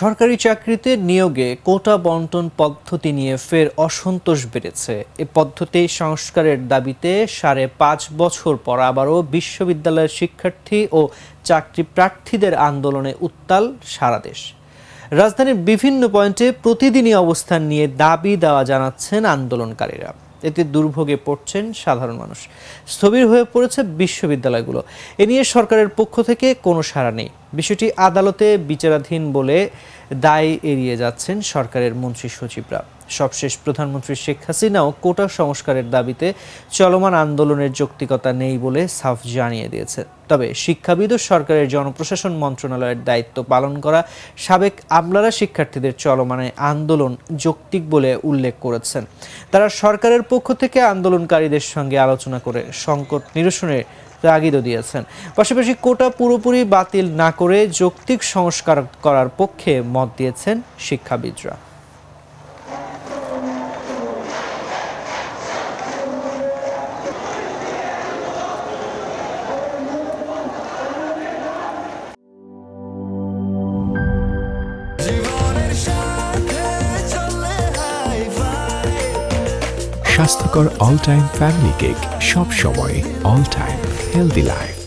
সরকারি চাকরিতে নিয়োগে কোটা বণ্টন পদ্ধতি নিয়ে ফের অসন্তোষ বেড়েছে। এ পদ্ধতি সংস্কারের দাবিতে ৫.৫ বছর পর আবারও বিশ্ববিদ্যালয়ের শিক্ষার্থী ও চাকরি প্রার্থীদের আন্দোলনে উত্তাল সারা দেশ। রাজধানীর বিভিন্ন পয়েন্টে প্রতিদিনই অবস্থান নিয়ে দাবি দেওয়া জানাচ্ছেন আন্দোলনকারীরা। এতে দুর্ভোগে পড়ছেন সাধারণ মানুষ। স্থবির হয়ে পড়েছে বিশ্ববিদ্যালয়গুলো। এ নিয়ে সরকারের পক্ষ থেকে কোনো সাড়া নেই। বিষয়টি আদালতে বিচারাধীন বলে দায় এড়িয়ে যাচ্ছেন সরকারের মন্ত্রী সচিবরা। সবশেষ প্রধানমন্ত্রী শেখ হাসিনাও কোটা সংস্কারের দাবিতে চলমান আন্দোলনের যৌক্তিকতা নেই বলে সাফ জানিয়ে দিয়েছে। তবে শিক্ষাবিদ ও সরকারের জনপ্রশাসন মন্ত্রণালয়ের দায়িত্ব পালন করা সাবেক আমলারা শিক্ষার্থীদের চলমান আন্দোলন যৌক্তিক বলে উল্লেখ করেছেন। তারা সরকারের পক্ষ থেকে আন্দোলনকারীদের সঙ্গে আলোচনা করে সংকট নিরসনের তাগিদও দিয়েছেন। পাশাপাশি কোটা পুরোপুরি বাতিল না করে যৌক্তিক সংস্কার করার পক্ষে মত দিয়েছেন শিক্ষাবিদরা। স্বাস্থ্যকর অল টাইম ফ্যামিলি কেক, সব সময় অল টাইম হেলদি লাইফ।